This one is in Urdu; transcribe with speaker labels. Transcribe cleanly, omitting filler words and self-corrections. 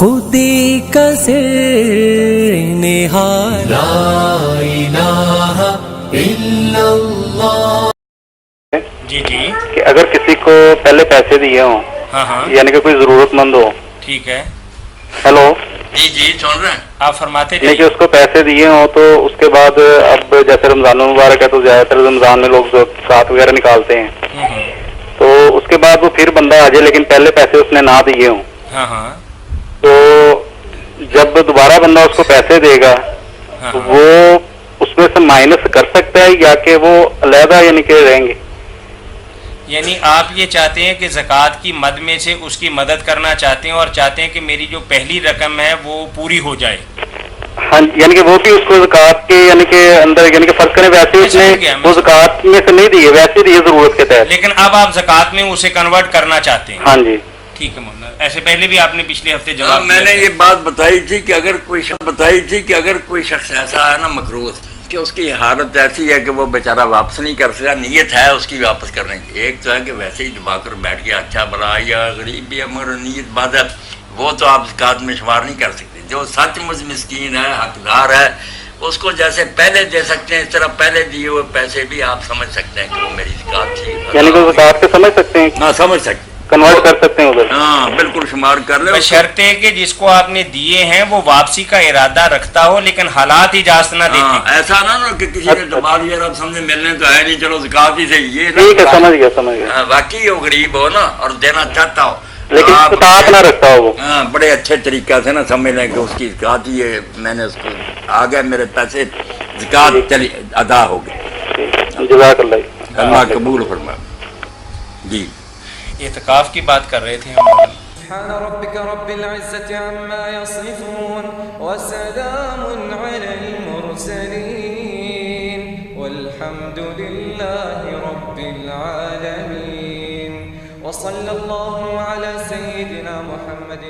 Speaker 1: خودی کا سر نہاد لا الہ الا اللہ.
Speaker 2: جی جی
Speaker 3: کہ اگر کسی کو پہلے پیسے دیے ہوں،
Speaker 2: ہاں ہاں
Speaker 3: یعنی کہ کوئی ضرورت مند ہو.
Speaker 2: ٹھیک ہے.
Speaker 3: ہیلو.
Speaker 4: جی جی سن رہے ہیں
Speaker 2: آپ فرماتے
Speaker 3: یعنی کہ
Speaker 2: جائیے.
Speaker 3: اس کو پیسے دیے ہوں تو اس کے بعد اب جیسے رمضان المبارک ہے تو زیادہ تر رمضان میں لوگ زکوٰۃ وغیرہ نکالتے ہیں، تو اس کے بعد وہ پھر بندہ آ جائے لیکن پہلے پیسے اس نے نہ دیے ہوں،
Speaker 2: ہاں ہاں
Speaker 3: تو جب دوبارہ بندہ اس کو پیسے دے گا
Speaker 2: ہاں
Speaker 3: تو
Speaker 2: ہاں.
Speaker 3: وہ اس میں سے مائنس کر سکتا ہے یا کہ وہ علیحدہ یعنی کہ رہیں گے؟
Speaker 2: یعنی آپ یہ چاہتے ہیں کہ زکوٰۃ کی مد میں سے اس کی مدد کرنا چاہتے ہیں اور چاہتے ہیں کہ میری جو پہلی رقم ہے وہ پوری ہو جائے.
Speaker 3: ہاں، یعنی کہ وہ بھی اس کو زکوٰۃ کے یعنی کہ اندر یعنی کہ فرض کریں ویسے اس نے وہ زکوٰۃ میں سے نہیں دیے، ویسے دیے ضرورت کے تحت،
Speaker 2: لیکن اب آپ زکوٰۃ میں اسے کنورٹ کرنا چاہتے ہیں.
Speaker 3: ہاں جی.
Speaker 2: ٹھیک ہے مولانا. ایسے پہلے بھی آپ نے پچھلے ہفتے جواب
Speaker 4: میں نے
Speaker 2: دیا
Speaker 4: یہ بات بتائی تھی کہ اگر کوئی شخص ایسا ہے نا مقروض کہ اس کی حالت ایسی ہے کہ وہ بیچارہ واپس نہیں کر سکتا، نیت ہے اس کی واپس کرنے کی. ایک تو ہے کہ ویسے ہی دبا کر بیٹھ گیا، اچھا بلا یا غریب بھی مگر نیت بات ہے، وہ تو آپ زکوٰۃ میں شمار نہیں کر سکتے. جو سچ مچ مسکین ہے، حقدار ہے، اس کو جیسے پہلے دے سکتے ہیں اس طرح پہلے دیے ہوئے پیسے بھی آپ سمجھ سکتے ہیں کہ وہ میری زکوٰۃ تھی.
Speaker 3: یعنی کہ زکوٰۃ کے سمجھ سکتے ہیں،
Speaker 4: نہ سمجھ سکتے،
Speaker 3: کنورٹ کر سکتے ہیں ادھر.
Speaker 4: ہاں بالکل شمار کر لیں.
Speaker 2: بشرطے کہ جس کو آپ نے دیے ہیں وہ واپسی کا ارادہ رکھتا ہو لیکن حالات اجازت نہ دیتے.
Speaker 4: ایسا نہ کہ کسی نے دبا دیا اب سمجھے ملنے تو ہے نہیں، چلو زکوٰۃ ہی صحیح. یہ
Speaker 3: ٹھیک ہے، سمجھ گیا.
Speaker 4: واقعی وہ غریب ہو نا اور دینا چاہتا ہو
Speaker 3: لیکن زکوٰۃ نہ رکھتا ہو وہ.
Speaker 4: ہاں بڑے اچھے طریقہ سے نا سمجھ لیں کہ اس کی زکوٰۃ ہی ہے، میں نے اس کو آ گئے میرے پیسے، زکوٰۃ چلی ادا ہو گئی.
Speaker 3: جزاک اللہ.
Speaker 4: اللہ قبول فرما. جی
Speaker 2: اعتکاف کی بات کر رہے تھے ہم.
Speaker 5: سبحان ربك رب العزة عما يصفون وسلام على المرسلين والحمد لله رب العالمين وصلى الله على سيدنا محمد